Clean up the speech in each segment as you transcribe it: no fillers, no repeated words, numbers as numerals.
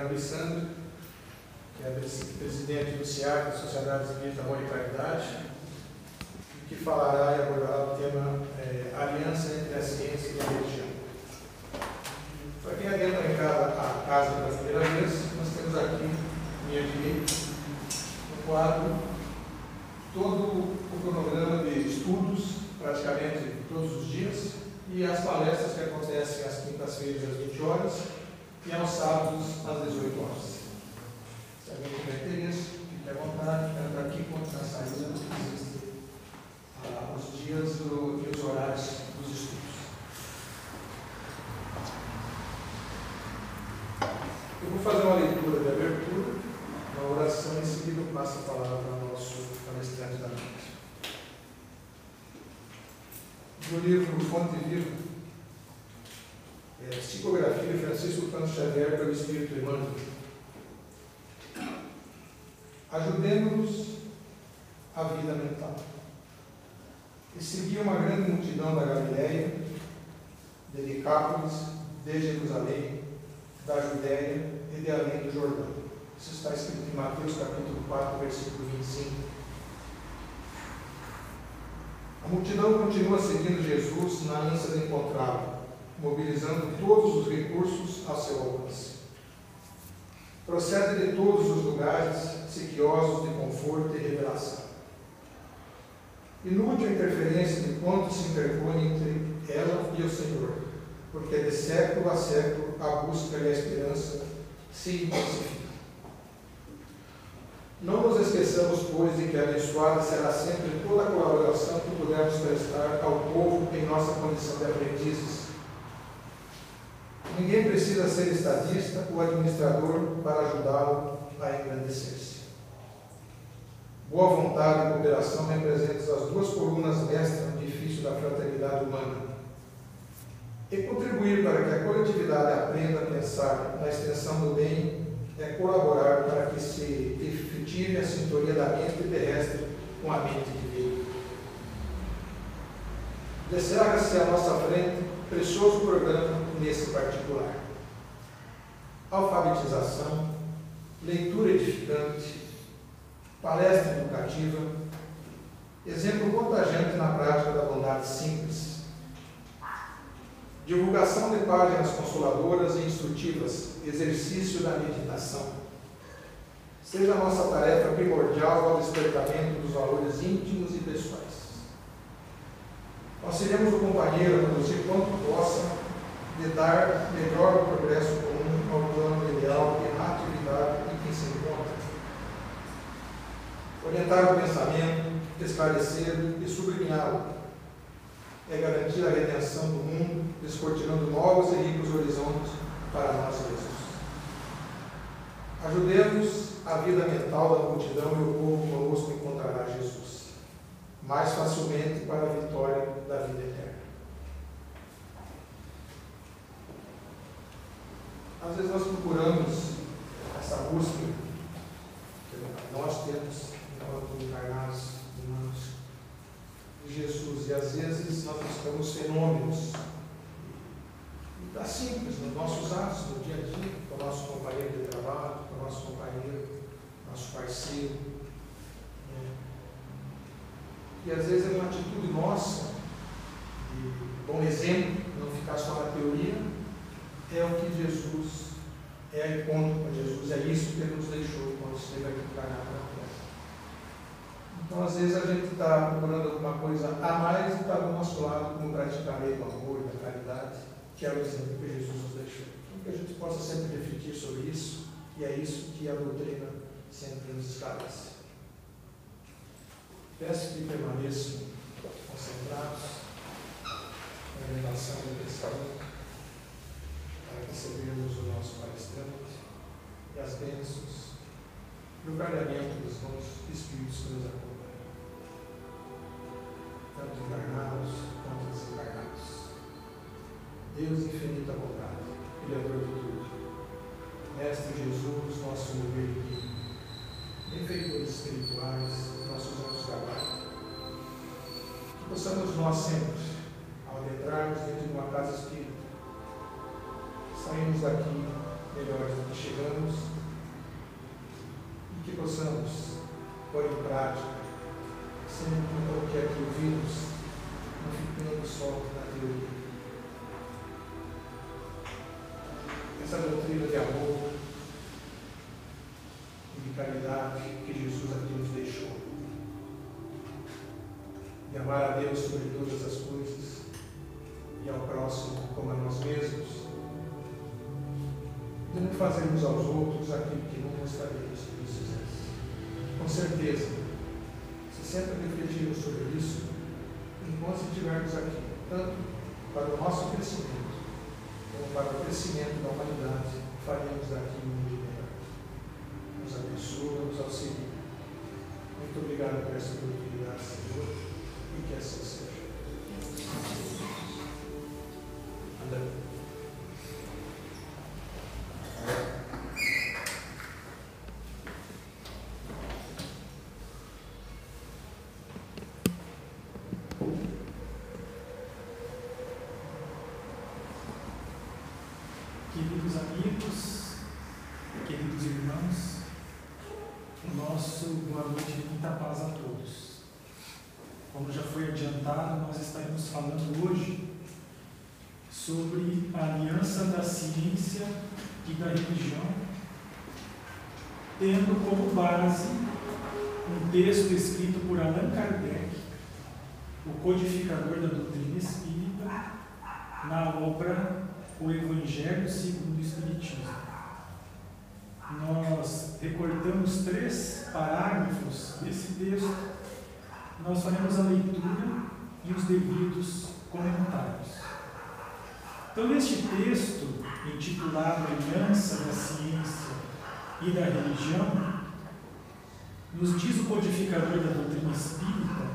Alessandro, que é presidente do SEAC, da Sociedade Espírita Amor e Caridade, que falará e abordará o tema Aliança entre a Ciência e a Religião. Para quem adentra em a casa pela primeira vez, nós temos aqui, à minha direita, no quadro, todo o cronograma de estudos, praticamente todos os dias, e as palestras que acontecem às quintas-feiras às 20 horas e aos sábados às 18 horas. Se alguém tiver interesse, fique à vontade, tanto aqui quanto na saída, existem os dias e os horários dos estudos. Eu vou fazer uma leitura de abertura, uma oração, em seguida eu passo a palavra ao nosso palestrante da noite. Do livro Fonte Viva, Psicografia de Francisco Cândido Xavier pelo Espírito Emmanuel. Ajudemos-nos a vida mental. E seguia uma grande multidão da Galileia, de Decápolis, de Jerusalém, da Judéia e de além do Jordão. Isso está escrito em Mateus capítulo 4, versículo 25. A multidão continua seguindo Jesus na ânsia de encontrá-lo, mobilizando todos os recursos ao seu alcance. Procede de todos os lugares, sequiosos de conforto e revelação. Inútil a interferência de quantos se interpõe entre ela e o Senhor, porque de século a século a busca e a esperança se intensificam. Não nos esqueçamos, pois, de que abençoada será sempre toda a colaboração que pudermos prestar ao povo em nossa condição de aprendizes. Ninguém precisa ser estadista ou administrador para ajudá-lo a engrandecer-se. Boa vontade e cooperação representam as duas colunas mestras no edifício da fraternidade humana. E contribuir para que a coletividade aprenda a pensar na extensão do bem é colaborar para que se efetive a sintonia da mente terrestre com a mente divina. Descerra-se à nossa frente precioso programa nesse particular. Alfabetização, leitura edificante, palestra educativa, exemplo contagiante na prática da bondade simples, divulgação de páginas consoladoras e instrutivas, exercício da meditação. Seja a nossa tarefa primordial ao despertamento dos valores íntimos e pessoais. Auxiliamos o companheiro a produzir quanto possa de dar melhor progresso comum ao plano ideal e na atividade em que se encontra. Orientar o pensamento, esclarecê-lo e sublinhá-lo é garantir a redenção do mundo, descortinando novos e ricos horizontes para nós mesmos. Ajudemos a vida mental da multidão e o povo conosco encontrará Jesus, mais facilmente para a vitória da vida eterna. Às vezes nós procuramos essa busca que nós temos, enquanto encarnados humanos, de Jesus, e às vezes nós buscamos fenômenos simples nos nossos atos, no dia a dia, com o nosso companheiro de trabalho, com o nosso companheiro, nosso parceiro. E às vezes é uma atitude nossa, de bom exemplo, não ficar só na teoria, é o que Jesus, é encontro com Jesus, é isso que Ele nos deixou quando esteve aqui encarnado na terra. Então, às vezes, a gente está procurando alguma coisa a mais e está do nosso lado como praticar o amor e a caridade, que é o exemplo que Jesus nos deixou. Então, que a gente possa sempre refletir sobre isso, e é isso que a doutrina sempre nos esclarece. Peço que permaneçam concentrados na orientação do pensamento, para recebermos o nosso palestrante e as bênçãos e o carregamento dos bons espíritos que nos acompanham, tanto encarnados quanto desencarnados. Deus infinita bondade, Criador de tudo, Mestre Jesus, nosso mover divino, benfeitores espirituais, nossos anjos da guarda, que possamos nós sempre, ao adentrarmos dentro de uma casa espírita, sairmos daqui melhores do que chegamos e que possamos pôr em prática sempre o que aqui ouvimos, não ficando só na teoria. Essa doutrina de amor e de caridade que Jesus aqui nos deixou, de amar a Deus sobre todas as coisas e ao próximo como a nós mesmos, de não fazermos aos outros aquilo que não gostaríamos que nos fizessem. Com certeza, se sempre refletirmos sobre isso, enquanto estivermos aqui, tanto para o nosso crescimento, como para o crescimento da humanidade, faremos daqui um mundo melhor. Nos abençoa, nos auxilia. Muito obrigado por essa oportunidade, Senhor, e que assim seja. André. Queridos amigos, queridos irmãos, o nosso boa noite e muita paz a todos. Como já foi adiantado, nós estaremos falando hoje sobre a aliança da ciência e da religião, tendo como base um texto escrito por Allan Kardec, o codificador da doutrina espírita, na obra O Evangelho segundo o Espiritismo. Nós recortamos 3 parágrafos desse texto, nós faremos a leitura e os devidos comentários. Então, neste texto, intitulado Aliança da Ciência e da Religião, nos diz o codificador da doutrina espírita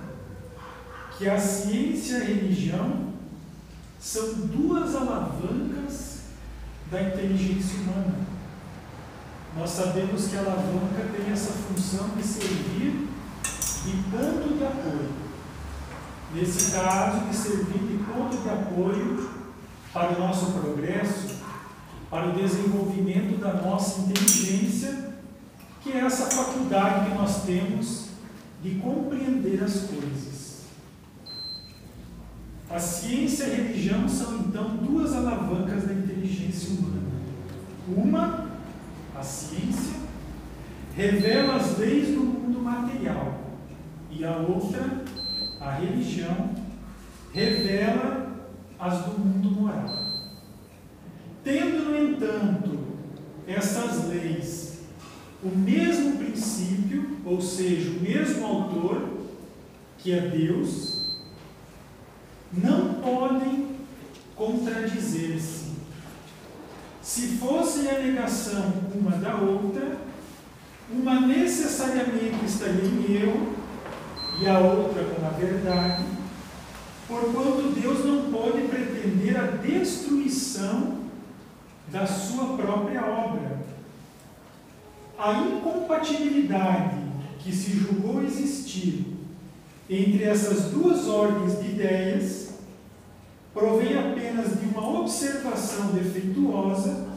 que a ciência e a religião são 2 alavancas da inteligência humana. Nós sabemos que a alavanca tem essa função de servir de ponto de apoio. Nesse caso, de servir de ponto de apoio para o nosso progresso, para o desenvolvimento da nossa inteligência, que é essa faculdade que nós temos de compreender as coisas. A ciência e a religião são, então, 2 alavancas da inteligência humana. Uma, a ciência, revela as leis do mundo material, e a outra, a religião, revela as do mundo moral. Tendo, no entanto, essas leis o mesmo princípio, ou seja, o mesmo autor, que é Deus, não podem contradizer-se. Se fossem a negação uma da outra, uma necessariamente estaria em erro e a outra com a verdade, porquanto Deus não pode pretender a destruição da sua própria obra. A incompatibilidade que se julgou existir entre essas 2 ordens de ideias provém apenas de uma observação defeituosa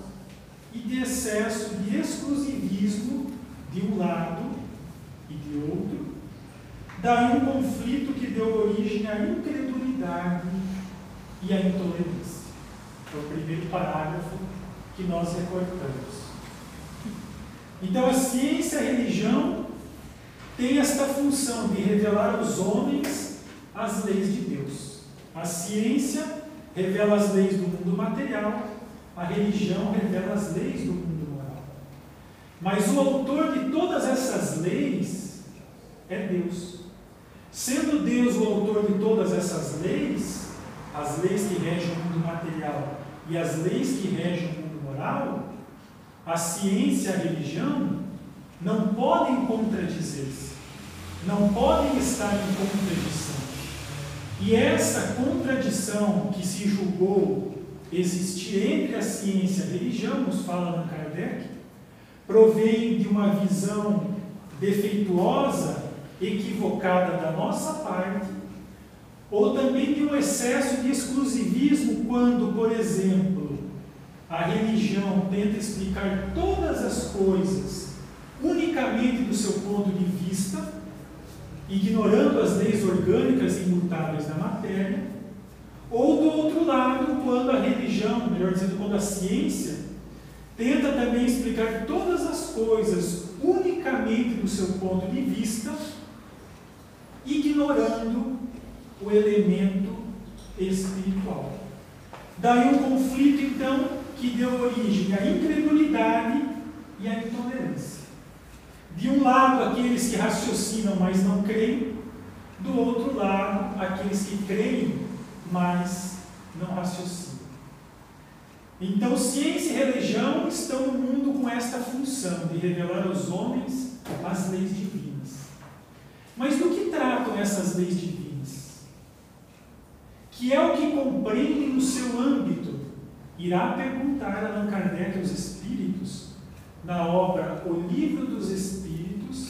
e de excesso de exclusivismo de um lado e de outro, daí um conflito que deu origem à incredulidade e à intolerância. É o primeiro parágrafo que nós recortamos. Então, a ciência e a religião têm esta função de revelar aos homens as leis de Deus. A ciência revela as leis do mundo material, a religião revela as leis do mundo moral. Mas o autor de todas essas leis é Deus. Sendo Deus o autor de todas essas leis, as leis que regem o mundo material e as leis que regem o mundo moral, a ciência e a religião não podem contradizer-se, não podem estar em contradição. E essa contradição que se julgou existir entre a ciência e a religião, nos fala Allan Kardec, provém de uma visão defeituosa, equivocada da nossa parte, ou também de um excesso de exclusivismo quando, por exemplo, a religião tenta explicar todas as coisas unicamente do seu ponto de vista, ignorando as leis orgânicas e imutáveis da matéria, ou do outro lado, quando a religião, melhor dizendo, quando a ciência tenta também explicar todas as coisas unicamente do seu ponto de vista, ignorando o elemento espiritual. Daí um conflito, então, que deu origem à incredulidade e à intolerância. De um lado, aqueles que raciocinam, mas não creem; do outro lado, aqueles que creem, mas não raciocinam. Então, ciência e religião estão no mundo com esta função de revelar aos homens as leis divinas. Mas do que tratam essas leis divinas? Que é o que compreendem no seu âmbito? Irá perguntar Allan Kardec aos espíritos, na obra O Livro dos Espíritos,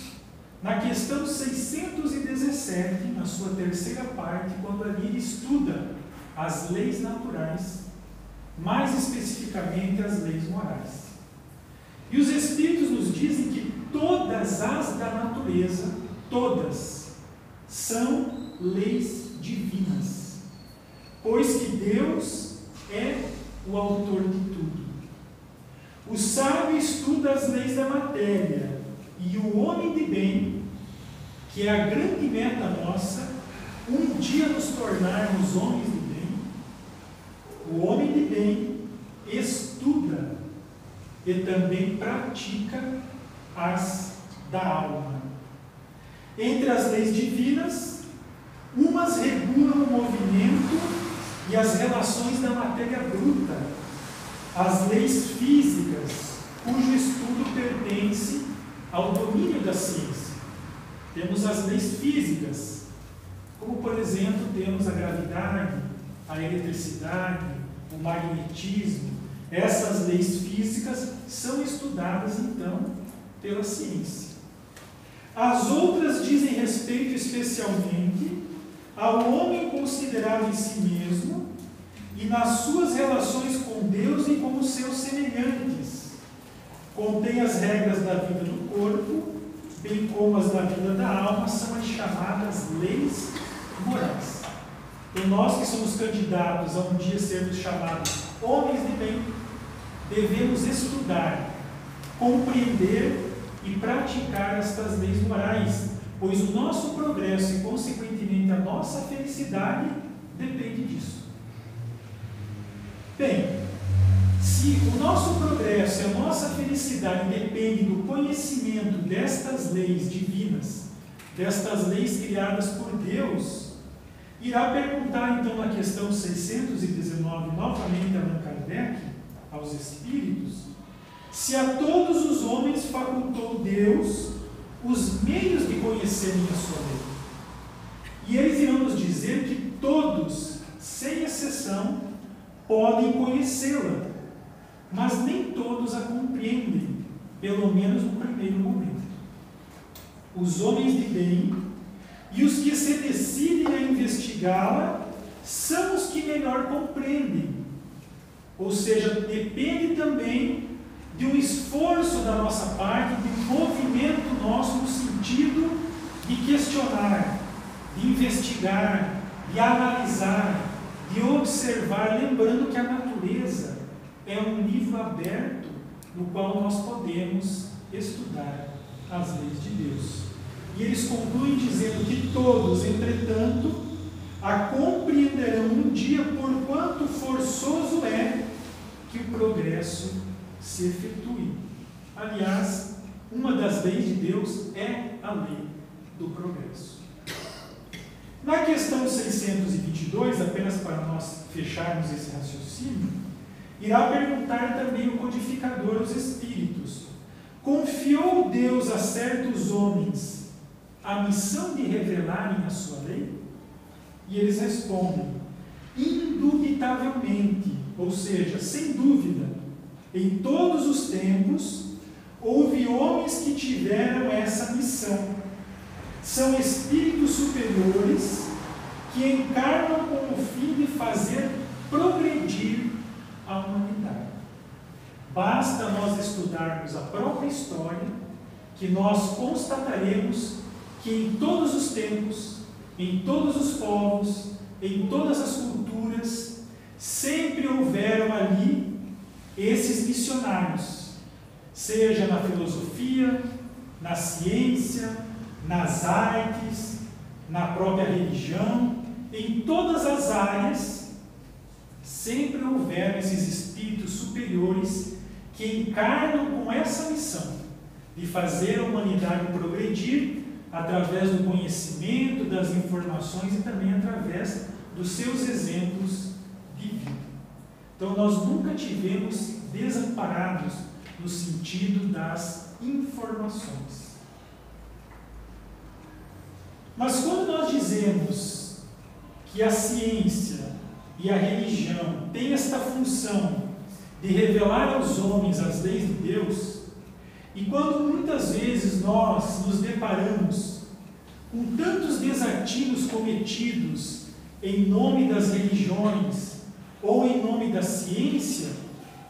na questão 617, na sua terceira parte, quando ali ele estuda as leis naturais, mais especificamente as leis morais. E os Espíritos nos dizem que todas as da natureza, todas, são leis divinas, pois que Deus é o autor de tudo. O sábio estuda as leis da matéria, e o homem de bem, que é a grande meta nossa, um dia nos tornarmos homens de bem, o homem de bem estuda e também pratica as da alma. Entre as leis divinas, umas regulam o movimento e as relações da matéria bruta, as leis físicas, cujo estudo pertence ao domínio da ciência. Temos as leis físicas, como, por exemplo, temos a gravidade, a eletricidade, o magnetismo. Essas leis físicas são estudadas, então, pela ciência. As outras dizem respeito especialmente ao homem considerado em si mesmo e nas suas relações com Deus e com os seus semelhantes. Contém as regras da vida do corpo, bem como as da vida da alma, são as chamadas leis morais. E nós que somos candidatos a um dia sermos chamados homens de bem, devemos estudar, compreender e praticar estas leis morais, pois o nosso progresso e, consequentemente, a nossa felicidade depende disso. Bem, se o nosso progresso e a nossa felicidade dependem do conhecimento destas leis divinas, destas leis criadas por Deus, irá perguntar então na questão 619, novamente Allan Kardec, aos Espíritos, se a todos os homens facultou Deus os meios de conhecerem a sua lei. E eles irão nos dizer que todos, sem exceção, podem conhecê-la, mas nem todos a compreendem, pelo menos no primeiro momento. Os homens de bem e os que se decidem a investigá-la são os que melhor compreendem. Ou seja, depende também de um esforço da nossa parte, de um movimento nosso no sentido de questionar, de investigar, de analisar, de observar, lembrando que a natureza é um livro aberto no qual nós podemos estudar as leis de Deus. E eles concluem dizendo que todos, entretanto, a compreenderão um dia, por quanto forçoso é que o progresso se efetue. Aliás, uma das leis de Deus é a lei do progresso. Na questão 622, apenas para nós fecharmos esse raciocínio, irá perguntar também o codificador aos Espíritos: confiou Deus a certos homens a missão de revelarem a sua lei? E eles respondem: indubitavelmente, ou seja, sem dúvida, em todos os tempos houve homens que tiveram essa missão. São espíritos superiores que encarnam com o fim de fazer progredir a humanidade. Basta nós estudarmos a própria história, que nós constataremos que em todos os tempos, em todos os povos, em todas as culturas, sempre houveram ali esses missionários, seja na filosofia, na ciência, nas artes, na própria religião, em todas as áreas, sempre houveram esses espíritos superiores que encarnam com essa missão de fazer a humanidade progredir através do conhecimento, das informações e também através dos seus exemplos de vida. Então, nós nunca tivemos desamparados no sentido das informações. Mas quando nós dizemos que a ciência e a religião têm esta função de revelar aos homens as leis de Deus, e quando muitas vezes nós nos deparamos com tantos desatinos cometidos em nome das religiões ou em nome da ciência,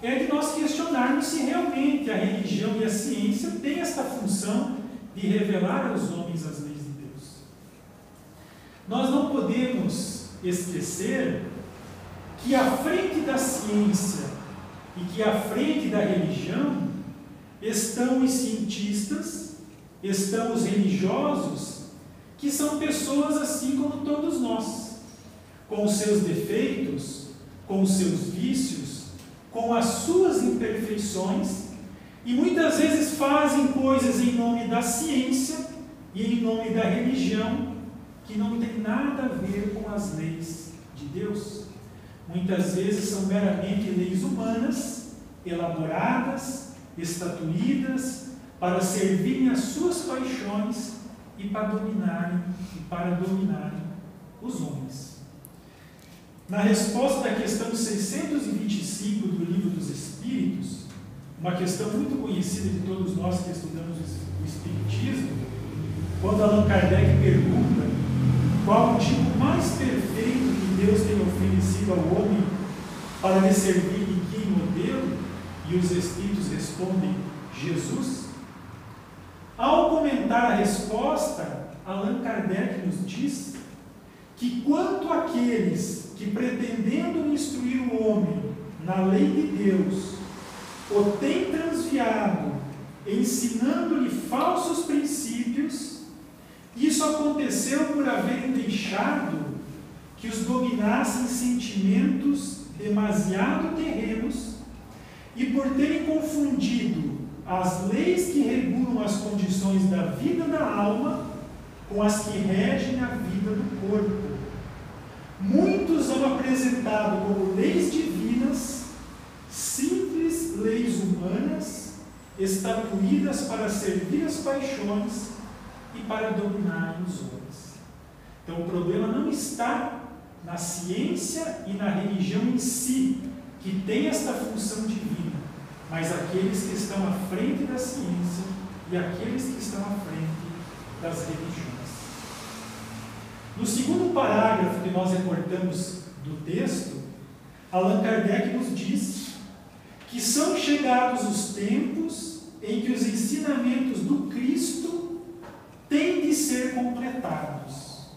é de nós questionarmos se realmente a religião e a ciência têm esta função de revelar aos homens as leis de Deus. Nós não podemos esquecer que à frente da ciência e que à frente da religião estão os cientistas, estão os religiosos, que são pessoas assim como todos nós, com os seus defeitos, com os seus vícios, com as suas imperfeições, e muitas vezes fazem coisas em nome da ciência e em nome da religião que não tem nada a ver com as leis de Deus. Muitas vezes são meramente leis humanas, elaboradas, estatuídas, para servirem às suas paixões e para dominarem os homens. Na resposta da questão 625 do Livro dos Espíritos, uma questão muito conhecida de todos nós que estudamos o Espiritismo, quando Allan Kardec pergunta qual o tipo mais perfeito que Deus tem oferecido ao homem para lhe servir em que modelo, e os Espíritos respondem: Jesus. Ao comentar a resposta, Allan Kardec nos diz que quanto àqueles que, pretendendo instruir o homem na lei de Deus, o têm transviado, ensinando-lhe falsos princípios, isso aconteceu por haverem deixado que os dominassem sentimentos demasiado terrenos e por terem confundido as leis que regulam as condições da vida da alma com as que regem a vida do corpo. Muitos são apresentados como leis divinas, simples leis humanas, estatuídas para servir as paixões e para dominar os homens. Então o problema não está na ciência e na religião em si, que tem esta função divina, mas aqueles que estão à frente da ciência e aqueles que estão à frente das religiões. No segundo parágrafo que nós recortamos do texto, Allan Kardec nos diz que são chegados os tempos em que os ensinamentos do Cristo têm de ser completados,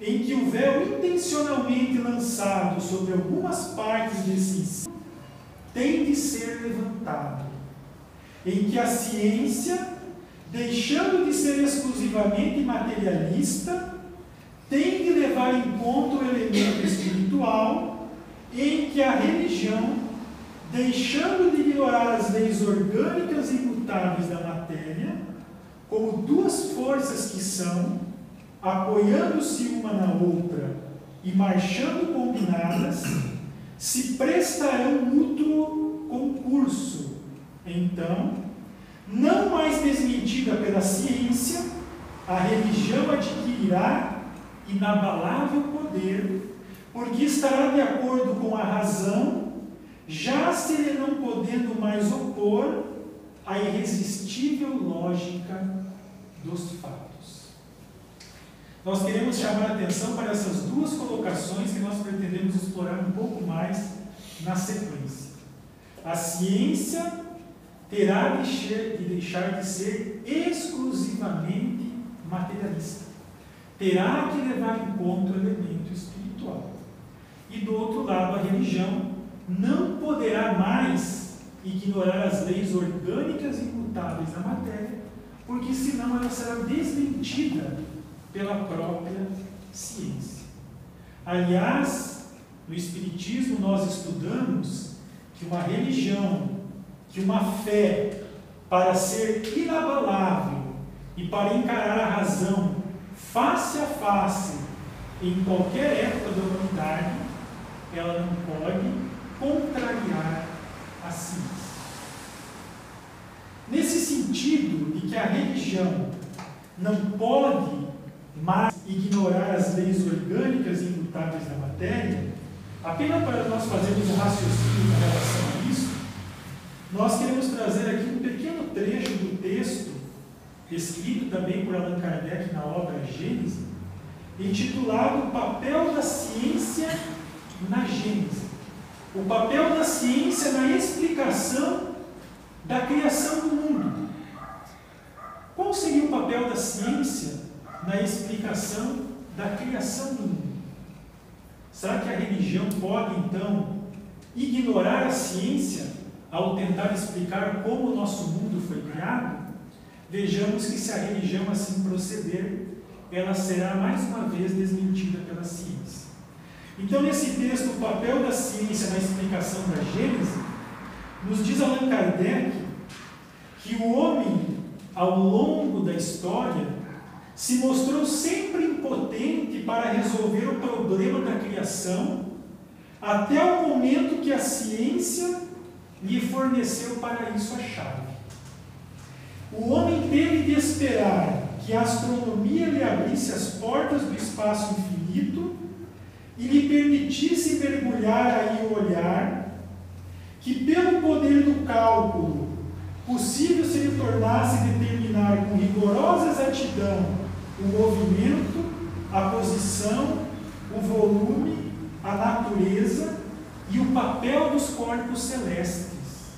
em que o véu intencionalmente lançado sobre algumas partes desse ensino tem de ser levantado, em que a ciência, deixando de ser exclusivamente materialista, tem de levar em conta o elemento espiritual, em que a religião, deixando de ignorar as leis orgânicas e imutáveis da matéria, como duas forças que são, apoiando-se uma na outra e marchando combinadas, se prestarão mútuo concurso. Então, não mais desmentida pela ciência, a religião adquirirá inabalável poder, porque estará de acordo com a razão, já se ele não podendo mais opor à irresistível lógica dos fatos. Nós queremos chamar a atenção para essas duas colocações que nós pretendemos explorar um pouco mais na sequência. a ciência terá de deixar de ser exclusivamente materialista. Terá que levar em conta o elemento espiritual. E do outro lado, a religião não poderá mais ignorar as leis orgânicas e imutáveis da matéria, porque senão ela será desmentida pela própria ciência. Aliás, no Espiritismo nós estudamos que uma religião, que uma fé, para ser inabalável e para encarar a razão face a face em qualquer época da humanidade, ela não pode contrariar a ciência. Nesse sentido de que a religião não pode mais ignorar as leis orgânicas e imutáveis da matéria, apenas para nós fazermos um raciocínio em relação a isso, nós queremos trazer aqui um pequeno trecho do texto, escrito também por Allan Kardec na obra Gênese, intitulado O Papel da Ciência na Gênese. O papel da ciência na explicação da criação do mundo. Qual seria o papel da ciência na explicação da criação do mundo? Será que a religião pode, então, ignorar a ciência ao tentar explicar como o nosso mundo foi criado? Vejamos que se a religião assim proceder, ela será mais uma vez desmentida pela ciência. Então, nesse texto, o papel da ciência na explicação da Gênese, nos diz Allan Kardec que o homem, ao longo da história, se mostrou sempre impotente para resolver o problema da criação, até o momento que a ciência lhe forneceu para isso a chave. O homem teve de esperar que a astronomia lhe abrisse as portas do espaço infinito e lhe permitisse mergulhar aí o olhar, que pelo poder do cálculo possível se lhe tornasse determinar com rigorosa exatidão o movimento, a posição, o volume, a natureza e o papel dos corpos celestes,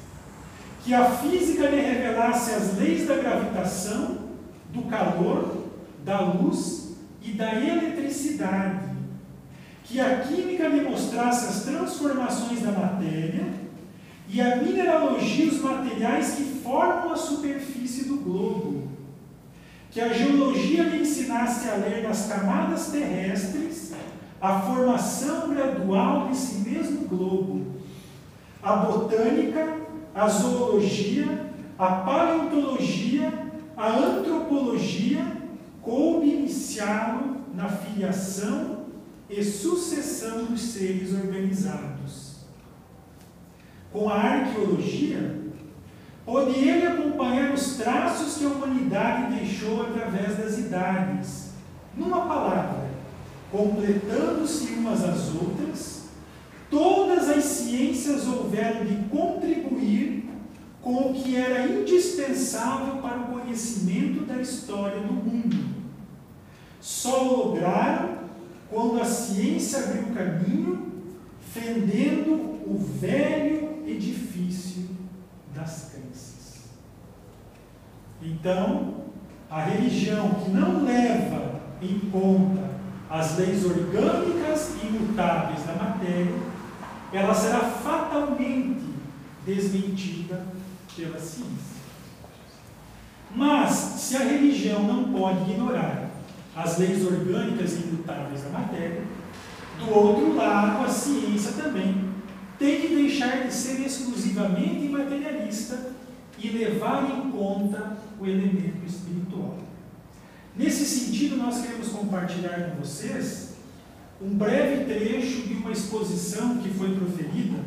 que a física lhe revelasse as leis da gravitação, do calor, da luz e da eletricidade, que a química lhe mostrasse as transformações da matéria e a mineralogia os materiais que formam a superfície do globo, que a geologia lhe ensinasse a ler nas camadas terrestres a formação gradual desse mesmo globo, a botânica, a zoologia, a paleontologia, a antropologia coube iniciá-lo na filiação e sucessão dos seres organizados. Com a arqueologia, pôde ele acompanhar os traços que a humanidade deixou através das idades. Numa palavra, completando-se umas às outras, todas as ciências houveram de contribuir com o que era indispensável para o conhecimento da história do mundo. Só lograram quando a ciência abriu caminho, fendendo o velho edifício das crenças. Então, a religião que não leva em conta as leis orgânicas e imutáveis da matéria, ela será fatalmente desmentida pela ciência. Mas, se a religião não pode ignorar as leis orgânicas e imutáveis da matéria, do outro lado, a ciência também tem que deixar de ser exclusivamente materialista e levar em conta o elemento espiritual. Nesse sentido, nós queremos compartilhar com vocês um breve trecho de uma exposição que foi proferida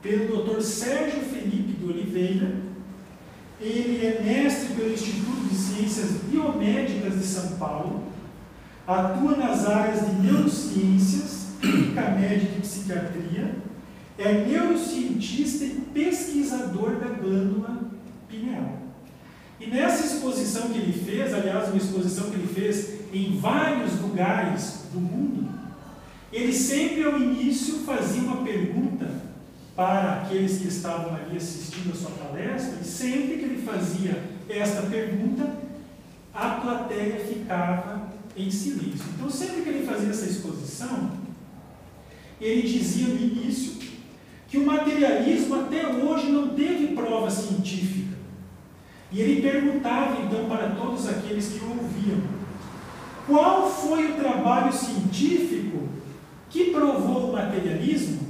pelo Dr. Sérgio Felipe de Oliveira. Ele é mestre pelo Instituto de Ciências Biomédicas de São Paulo, atua nas áreas de neurociências, clínica médica e psiquiatria, é neurocientista e pesquisador da glândula pineal. E nessa exposição que ele fez, aliás, uma exposição que ele fez em vários lugares do mundo, ele sempre ao início fazia uma pergunta para aqueles que estavam ali assistindo a sua palestra, e sempre que ele fazia esta pergunta, a plateia ficava em silêncio. Então, sempre que ele fazia essa exposição, ele dizia no início que o materialismo até hoje não teve prova científica. E ele perguntava então para todos aqueles que o ouviam: qual foi o trabalho científico que provou o materialismo?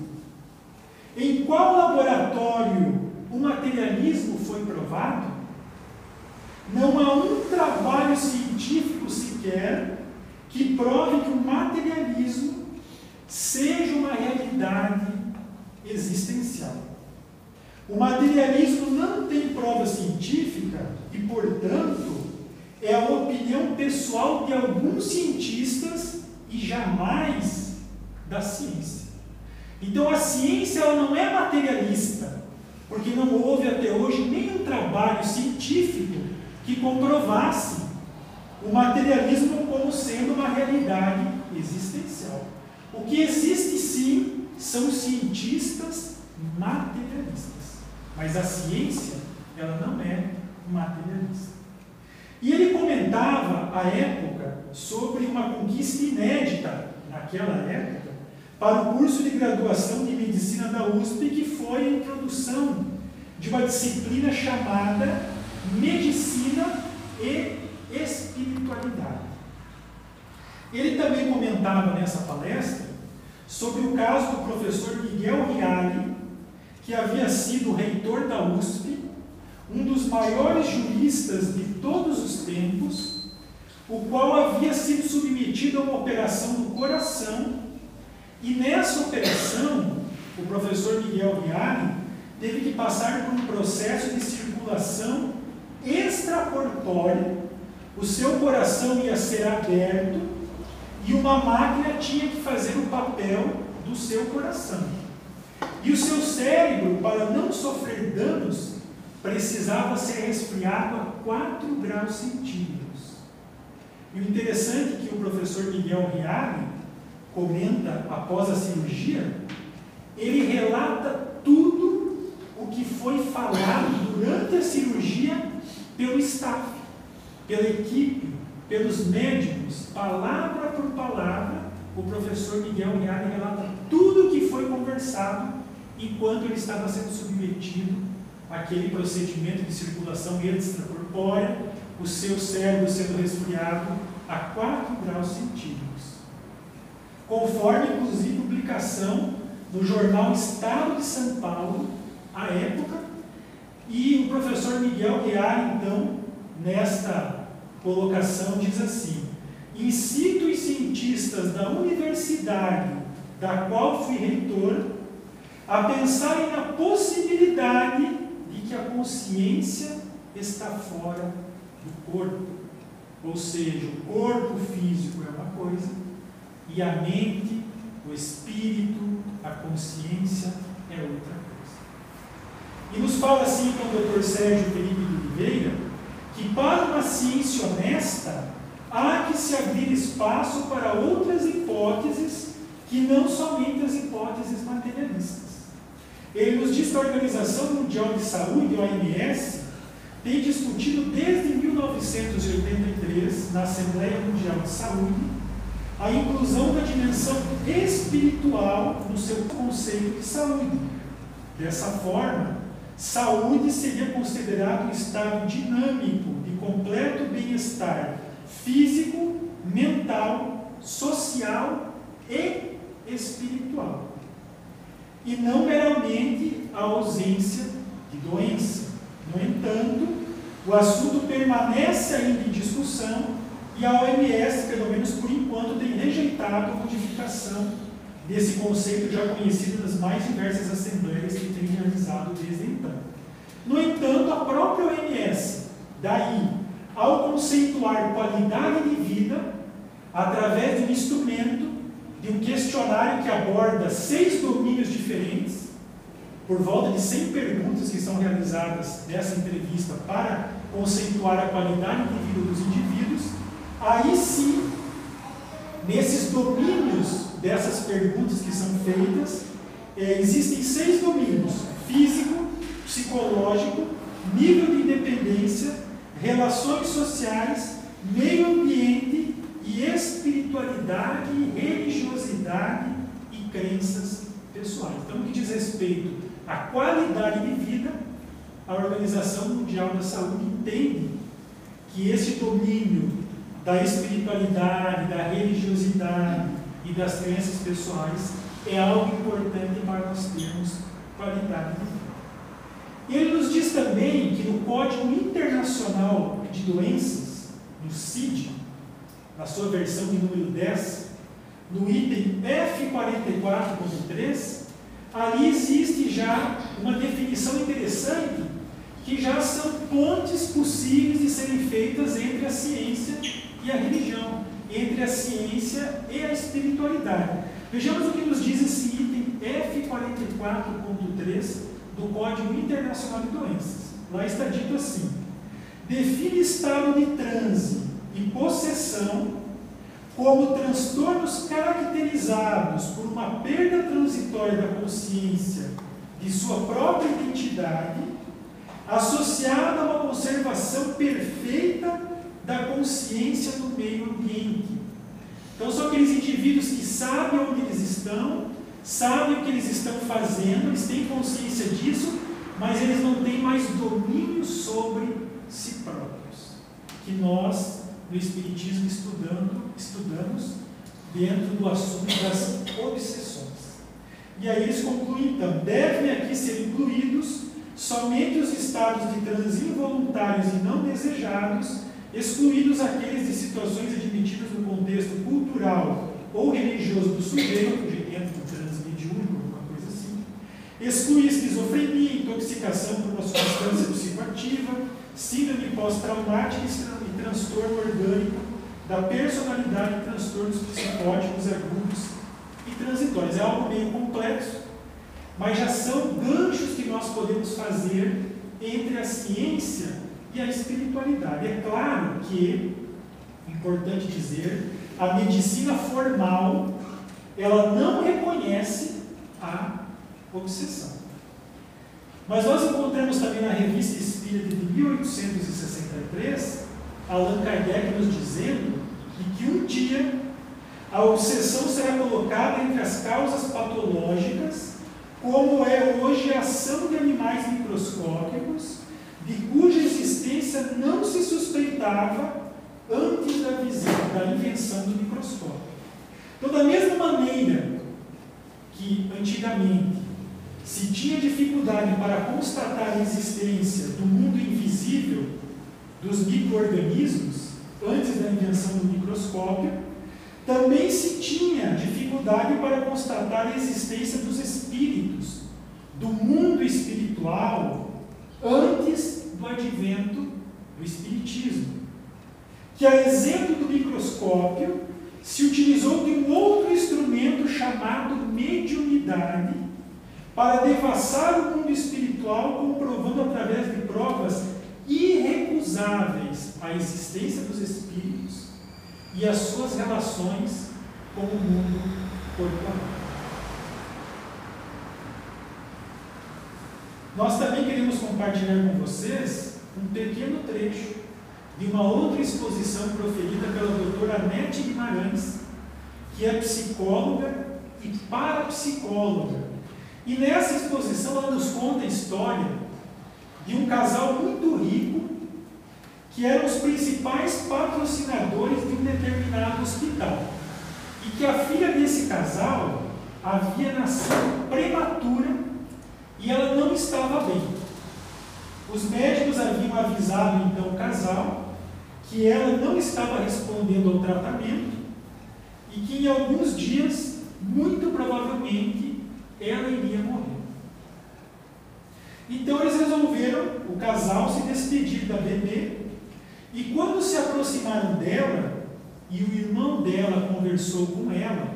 Em qual laboratório o materialismo foi provado? Não há um trabalho científico sequer que prove que o materialismo seja uma realidade existencial. O materialismo não tem prova científica e, portanto, é a opinião pessoal de alguns cientistas e jamais da ciência. Então, a ciência ela não é materialista, porque não houve até hoje nenhum trabalho científico que comprovasse o materialismo como sendo uma realidade existencial. O que existe, sim, são cientistas materialistas. Mas a ciência, ela não é materialista. E ele comentava, à época, sobre uma conquista inédita, naquela época, para o curso de graduação de medicina da USP, que foi a introdução de uma disciplina chamada Medicina e Espiritualidade. Ele também comentava nessa palestra sobre o caso do professor Miguel Reale, que havia sido reitor da USP, um dos maiores juristas de todos os tempos, o qual havia sido submetido a uma operação do coração, e nessa operação, o professor Miguel Reale teve que passar por um processo de circulação extracorpórea, o seu coração ia ser aberto e uma máquina tinha que fazer o papel do seu coração. E o seu cérebro, para não sofrer danos, precisava ser resfriado a 4 graus centígrados. E o interessante é que o professor Miguel Reale comenta após a cirurgia, ele relata tudo o que foi falado durante a cirurgia pelo staff, pela equipe, pelos médicos, palavra por palavra. O professor Miguel Reale relata tudo o que foi conversado enquanto ele estava sendo submetido àquele procedimento de circulação extracorpórea, o seu cérebro sendo resfriado a 4 graus centígrados. Conforme, inclusive, publicação no jornal Estado de São Paulo, à época, e o professor Miguel Reale, então, nesta colocação, diz assim: incito os cientistas da universidade da qual fui reitor a pensarem na possibilidade de que a consciência está fora do corpo. Ou seja, o corpo físico é uma coisa, e a mente, o espírito, a consciência é outra coisa. E nos fala assim, então, o Dr. Sérgio Felipe de Oliveira, que para uma ciência honesta, há que se abrir espaço para outras hipóteses que não somente as hipóteses materialistas. Ele nos diz que a Organização Mundial de Saúde, a OMS, tem discutido desde 1983, na Assembleia Mundial de Saúde, a inclusão da dimensão espiritual no seu conceito de saúde. Dessa forma, saúde seria considerado um estado dinâmico de completo bem-estar físico, mental, social e espiritual, e não meramente a ausência de doença. No entanto, o assunto permanece ainda em discussão e a OMS, pelo menos por enquanto, tem rejeitado a modificação desse conceito já conhecido nas mais diversas assembleias que tem realizado desde então. No entanto, a própria OMS, daí, ao conceituar qualidade de vida, através de um instrumento, de um questionário que aborda 6 domínios diferentes, por volta de 100 perguntas que são realizadas nessa entrevista para conceituar a qualidade de vida dos indivíduos, aí sim, nesses domínios dessas perguntas que são feitas, existem 6 domínios: físico, psicológico, nível de independência, relações sociais, meio ambiente e espiritualidade, religiosidade e crenças pessoais. Então, no que diz respeito à qualidade de vida, a Organização Mundial da Saúde entende que esse domínio da espiritualidade, da religiosidade e das crenças pessoais é algo importante para nós termos qualidade de vida. E ele nos diz também que no Código Internacional de Doenças, no CID, na sua versão de número 10, no item F44.3, ali existe já uma definição interessante, que já são pontes possíveis de serem feitas entre a ciência e a religião, entre a ciência e a espiritualidade. Vejamos o que nos diz esse item F44.3 do Código Internacional de Doenças. Lá está dito assim: define estado de transe e possessão como transtornos caracterizados por uma perda transitória da consciência de sua própria identidade, associada a uma conservação perfeita da consciência no meio ambiente. Então, são aqueles indivíduos que sabem onde eles estão, sabem o que eles estão fazendo, eles têm consciência disso, mas eles não têm mais domínio sobre si próprios. Que nós, no Espiritismo, estudamos dentro do assunto das obsessões. E aí eles concluem, então, devem aqui ser incluídos somente os estados de transe involuntários e não desejados, excluídos aqueles de situações admitidas no contexto cultural ou religioso do sujeito, dentro do transe mediúnico, alguma coisa assim. Exclui esquizofrenia, intoxicação por uma substância psicoativa, síndrome pós-traumática e transtorno orgânico da personalidade e transtornos psicóticos agudos e transitórios. É algo meio complexo, mas já são ganchos que nós podemos fazer entre a ciência e a espiritualidade. É claro que, importante dizer, a medicina formal, ela não reconhece a obsessão. Mas nós encontramos também na Revista Espírita de 1863, Allan Kardec nos dizendo que um dia a obsessão será colocada entre as causas patológicas, como é hoje a ação de animais microscópicos, de cuja existência não se suspeitava antes da invenção do microscópio. Então, da mesma maneira que antigamente se tinha dificuldade para constatar a existência do mundo invisível dos micro-organismos antes da invenção do microscópio, também se tinha dificuldade para constatar a existência dos espíritos, do mundo espiritual, antes do advento do espiritismo. Que, a exemplo do microscópio, se utilizou de um outro instrumento chamado mediunidade para devassar o mundo espiritual, comprovando através de provas irrecusáveis a existência dos espíritos e as suas relações com o mundo corporal. Nós também queremos compartilhar com vocês um pequeno trecho de uma outra exposição proferida pela doutora Anete Guimarães, que é psicóloga e parapsicóloga. E nessa exposição ela nos conta a história de um casal muito rico, que eram os principais patrocinadores de um determinado hospital. E que a filha desse casal havia nascido prematura e ela não estava bem. Os médicos haviam avisado então o casal que ela não estava respondendo ao tratamento e que em alguns dias, muito provavelmente, ela iria morrer. Então eles resolveram, o casal, se despedir da bebê, e quando se aproximaram dela, e o irmão dela conversou com ela,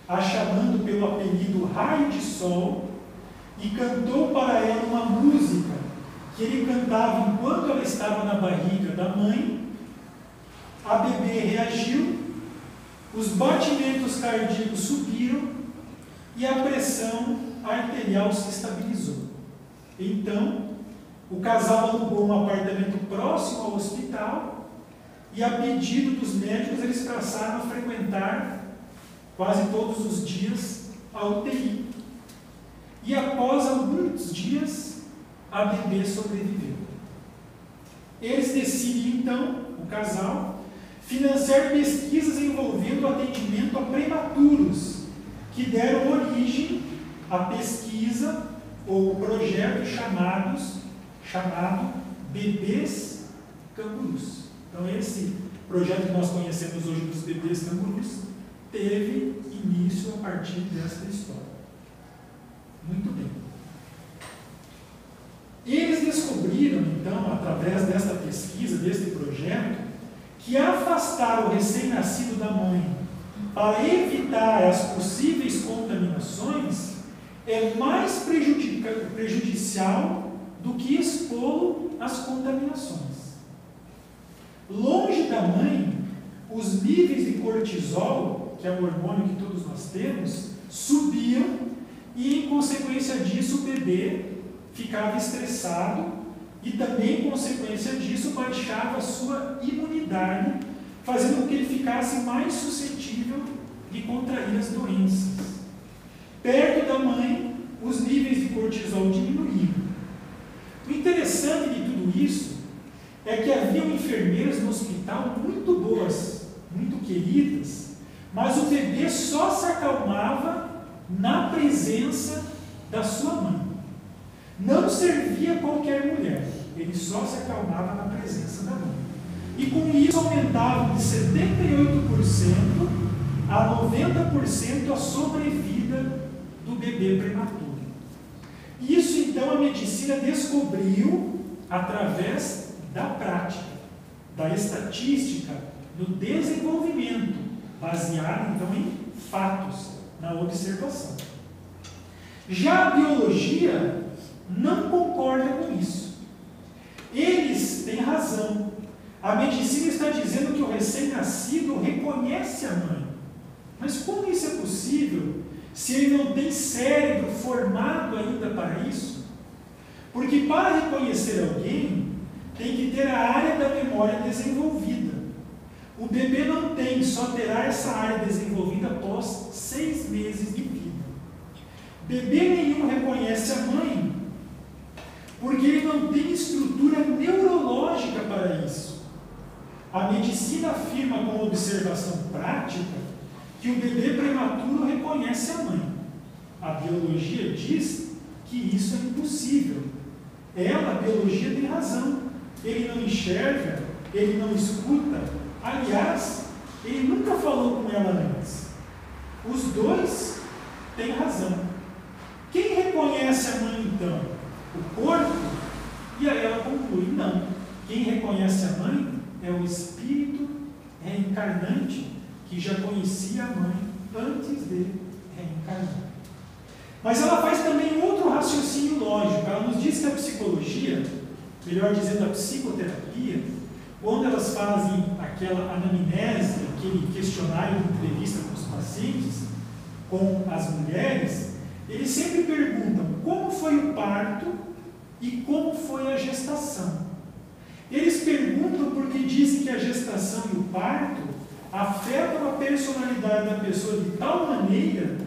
a chamando pelo apelido Raio de Sol, e cantou para ela uma música que ele cantava enquanto ela estava na barriga da mãe, a bebê reagiu, os batimentos cardíacos subiram e a pressão arterial se estabilizou. Então, o casal alugou um apartamento próximo ao hospital e, a pedido dos médicos, eles passaram a frequentar quase todos os dias a UTI. E após alguns dias, a bebê sobreviveu. Eles decidem, então, o casal, financiar pesquisas envolvendo o atendimento a prematuros, que deram origem à pesquisa ou projeto chamado Bebês Cangurus. Então, esse projeto que nós conhecemos hoje dos bebês cangurus teve início a partir desta história. Muito bem. Eles descobriram, então, através desta pesquisa, deste projeto, que afastar o recém-nascido da mãe para evitar as possíveis contaminações é mais prejudicial do que expô-lo às contaminações. Longe da mãe, os níveis de cortisol, que é o hormônio que todos nós temos, subiam e, em consequência disso, o bebê ficava estressado e também, em consequência disso, baixava a sua imunidade, fazendo com que ele ficasse mais suscetível de contrair as doenças. Perto da mãe, os níveis de cortisol diminuíam. O interessante de tudo isso é que haviam enfermeiras no hospital muito boas, muito queridas, mas o bebê só se acalmava na presença da sua mãe. Não servia qualquer mulher, ele só se acalmava na presença da mãe. E com isso aumentavam de 78% a 90% a sobrevida do bebê prematuro. Isso então a medicina descobriu através da prática, da estatística, do desenvolvimento, baseado então em fatos, na observação. Já a biologia não concorda com isso. Eles têm razão. A medicina está dizendo que o recém-nascido reconhece a mãe. Mas como isso é possível se ele não tem cérebro formado ainda para isso? Porque para reconhecer alguém, tem que ter a área da memória desenvolvida. O bebê não tem, só terá essa área desenvolvida após 6 meses de vida. Bebê nenhum reconhece a mãe, porque ele não tem estrutura neurológica para isso. A medicina afirma com observação prática que o bebê prematuro reconhece a mãe. A biologia diz que isso é impossível. Ela, a biologia, tem razão. Ele não enxerga, ele não escuta. Aliás, ele nunca falou com ela antes. Os dois têm razão. Quem reconhece a mãe, então? O corpo? E aí ela conclui, não. Quem reconhece a mãe é o espírito reencarnante que já conhecia a mãe antes de reencarnar. Mas ela faz também outro raciocínio lógico. Ela nos diz que a psicologia, melhor dizendo, a psicoterapia, quando elas fazem aquela anamnese, aquele questionário de entrevista com os pacientes, com as mulheres, eles sempre perguntam como foi o parto e como foi a gestação. Eles perguntam porque dizem que a gestação e o parto afetam a personalidade da pessoa de tal maneira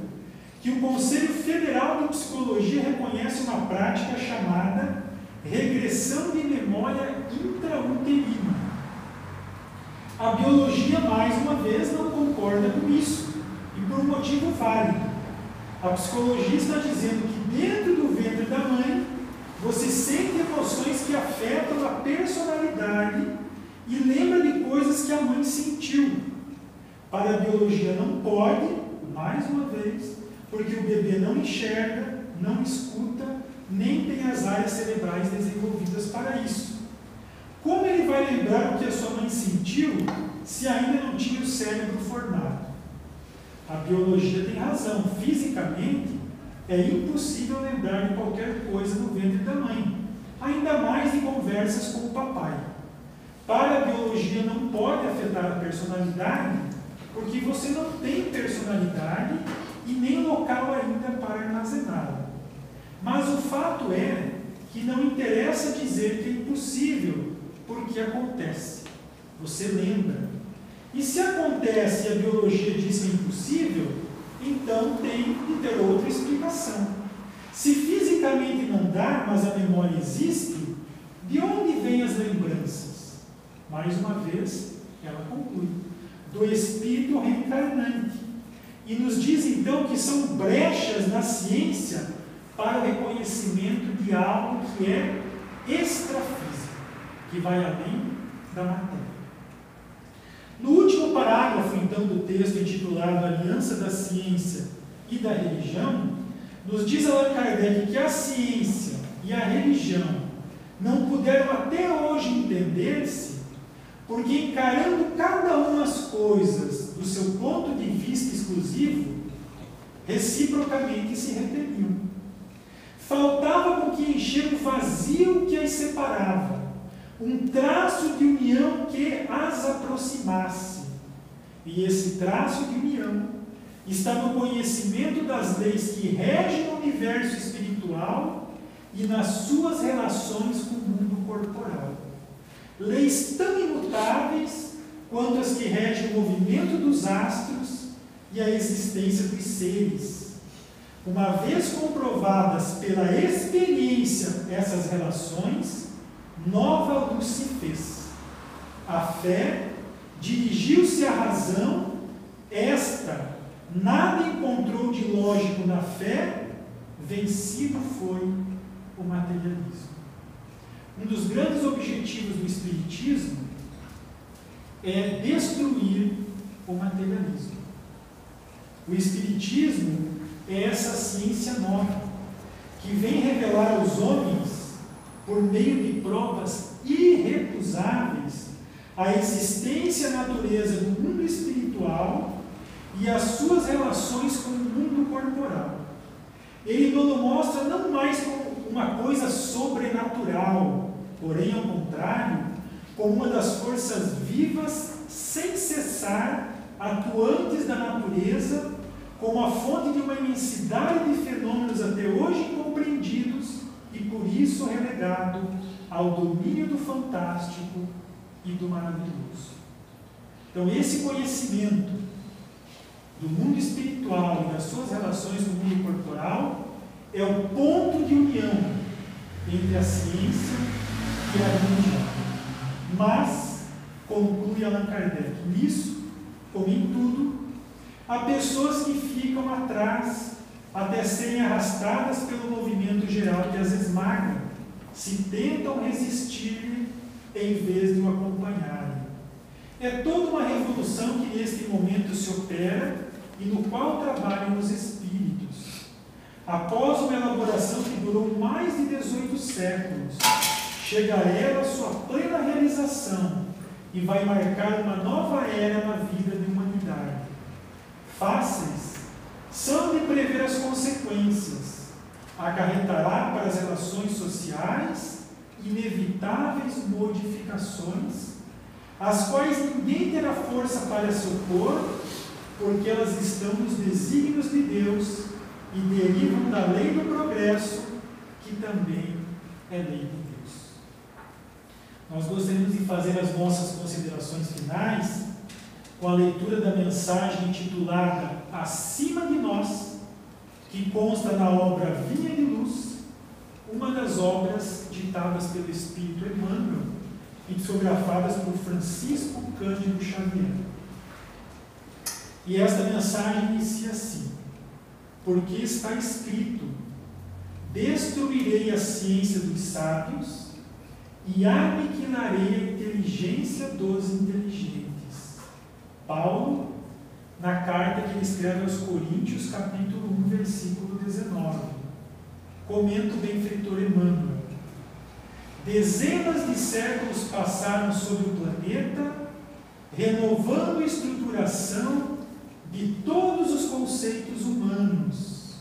que o Conselho Federal de Psicologia reconhece uma prática chamada regressão de memória intrauterina. A biologia, mais uma vez, não concorda com isso, e por um motivo válido. A psicologia está dizendo que dentro do ventre da mãe, você sente emoções que afetam a personalidade e lembra de coisas que a mãe sentiu. Para a biologia não pode, mais uma vez, porque o bebê não enxerga, não escuta, nem tem as áreas cerebrais desenvolvidas para isso. Como ele vai lembrar o que a sua mãe sentiu se ainda não tinha o cérebro formado? A biologia tem razão. Fisicamente, é impossível lembrar de qualquer coisa no ventre da mãe, ainda mais de conversas com o papai. Para a biologia não pode afetar a personalidade, porque você não tem personalidade e nem local ainda para armazená-la. Mas o fato é que não interessa dizer que é impossível, porque acontece. Você lembra. E se acontece e a biologia diz que é impossível, então tem que ter outra explicação. Se fisicamente não dá, mas a memória existe, de onde vêm as lembranças? Mais uma vez, ela conclui, do espírito reencarnante. E nos diz então que são brechas na ciência para o reconhecimento de algo que é extrafísico, que vai além da matéria. No último parágrafo, então, do texto intitulado Aliança da Ciência e da Religião, nos diz Allan Kardec que a ciência e a religião não puderam até hoje entender-se, porque encarando cada uma as coisas do seu ponto de vista exclusivo, reciprocamente se repeliam. Faltava com que encher o vazio que as separava, um traço de união que as aproximasse. E esse traço de união está no conhecimento das leis que regem o universo espiritual e nas suas relações com o mundo corporal. Leis tão imutáveis quanto as que regem o movimento dos astros e a existência dos seres. Uma vez comprovadas pela experiência essas relações, nova luz se fez. A fé dirigiu-se à razão, esta nada encontrou de lógico na fé, vencido foi o materialismo. Um dos grandes objetivos do Espiritismo é destruir o materialismo. O Espiritismo é essa ciência nova que vem revelar aos homens, por meio de provas irrecusáveis, a existência e a natureza do mundo espiritual e as suas relações com o mundo corporal. Ele nos mostra não mais como uma coisa sobrenatural, porém, ao contrário, como uma das forças vivas, sem cessar, atuantes da natureza, como a fonte de uma imensidade de fenômenos até hoje incompreendidos e por isso relegado ao domínio do fantástico e do maravilhoso. Então, esse conhecimento do mundo espiritual e das suas relações com o mundo corporal é o ponto de união entre a ciência e a religião. Mas, conclui Allan Kardec, nisso, como em tudo, há pessoas que ficam atrás até serem arrastadas pelo movimento geral que as esmaga, se tentam resistir em vez de o acompanharem. É toda uma revolução que neste momento se opera e no qual trabalham os espíritos. Após uma elaboração que durou mais de 18 séculos, chega a ela sua plena realização e vai marcar uma nova era na vida da humanidade. Fáceis são de prever as consequências, acarretará para as relações sociais inevitáveis modificações, as quais ninguém terá força para se opor, porque elas estão nos desígnios de Deus e derivam da lei do progresso, que também é lei de Deus. Nós gostaríamos de fazer as nossas considerações finais com a leitura da mensagem intitulada Acima de Nós, que consta na obra Vinha de Luz, uma das obras ditadas pelo Espírito Emmanuel e psicografadas por Francisco Cândido Xavier. E esta mensagem inicia assim: porque está escrito, destruirei a ciência dos sábios e aniquilarei a inteligência dos inteligentes. Paulo, na carta que ele escreve aos Coríntios, capítulo 1, versículo 19. Comenta o benfeitor Emmanuel: dezenas de séculos passaram sobre o planeta, renovando a estruturação de todos os conceitos humanos.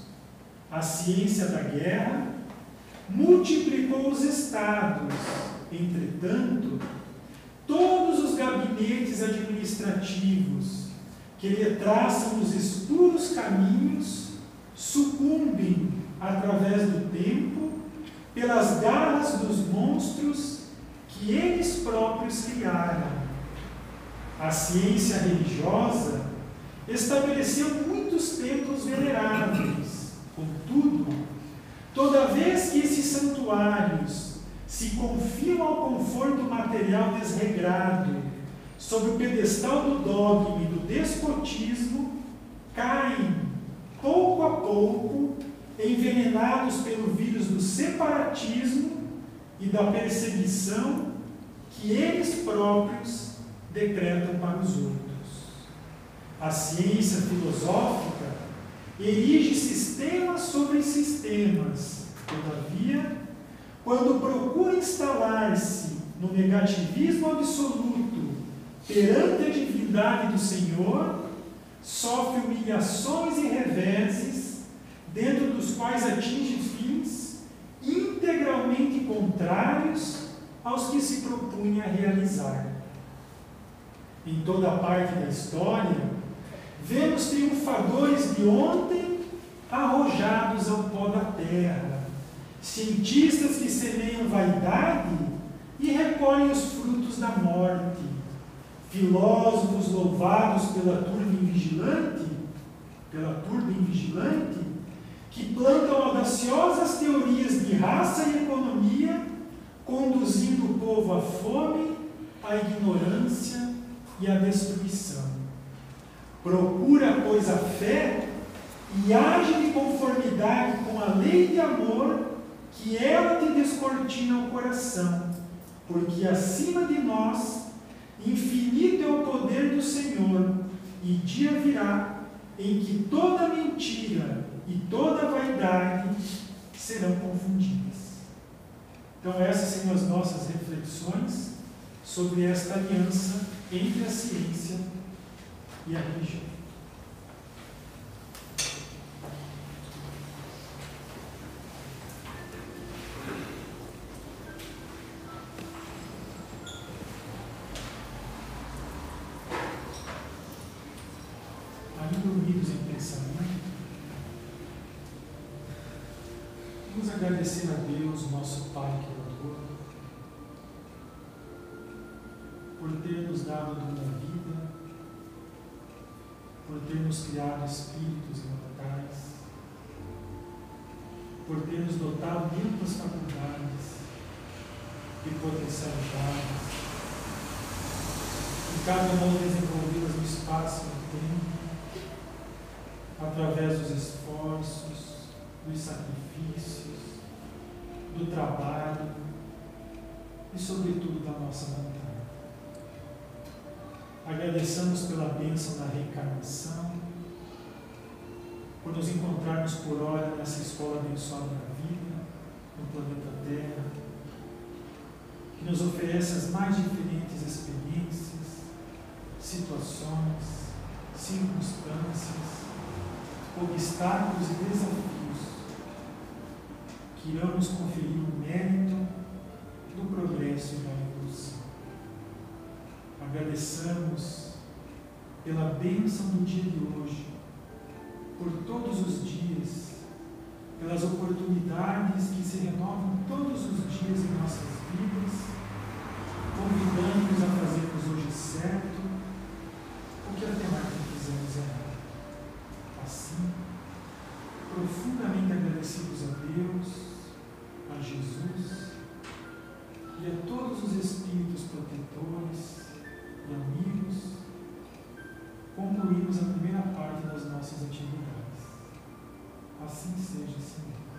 A ciência da guerra multiplicou os estados. Entretanto, todos os gabinetes administrativos que lhe traçam os escuros caminhos sucumbem através do tempo, pelas garras dos monstros que eles próprios criaram. A ciência religiosa estabeleceu muitos templos veneráveis. Contudo, toda vez que esses santuários se confiam ao conforto material desregrado, sob o pedestal do dogma e do despotismo, caem, pouco a pouco, envenenados pelo vírus do separatismo e da perseguição que eles próprios decretam para os outros. A ciência filosófica erige sistemas sobre sistemas. Todavia, quando procura instalar-se no negativismo absoluto perante a divindade do Senhor, sofre humilhações e reveses, dentro dos quais atinge fins integralmente contrários aos que se propunha realizar. Em toda parte da história, vemos triunfadores de ontem arrojados ao pó da terra, cientistas que semeiam vaidade e recolhem os frutos da morte, filósofos louvados pela turba invigilante, que plantam audaciosas teorias de raça e economia, conduzindo o povo à fome, à ignorância e à destruição. Procura, pois, a fé e age de conformidade com a lei de amor que ela te descortina ao coração, porque acima de nós, infinito é o poder do Senhor, e dia virá em que toda mentira e toda vaidade serão confundidas. Então essas são as nossas reflexões sobre esta aliança entre a ciência e a religião. Ainda unidos em pensamento, vamos agradecer a Deus, nosso Pai Criador, por ter nos dado uma vida, por ter nos criado espíritos imortais, por ter nos dotado de amplas faculdades e potencialidades, e cada uma desenvolvidas no espaço e no tempo, através dos esforços, dos sacrifícios, do trabalho e, sobretudo, da nossa vontade. Agradecemos pela bênção da reencarnação, por nos encontrarmos por hora nessa escola abençoada da vida, no planeta Terra, que nos oferece as mais diferentes experiências, situações, circunstâncias, obstáculos e desafios que irão nos conferir o mérito do progresso e da evolução. Agradeçamos pela bênção do dia de hoje, por todos os dias, pelas oportunidades que se renovam todos os dias em nossas vidas, convidando-nos a fazermos hoje certo o que até mais não fizemos errado. Assim, profundamente agradecidos a Deus, a Jesus e a todos os espíritos protetores e amigos, concluímos a primeira parte das nossas atividades. Assim seja, Senhor.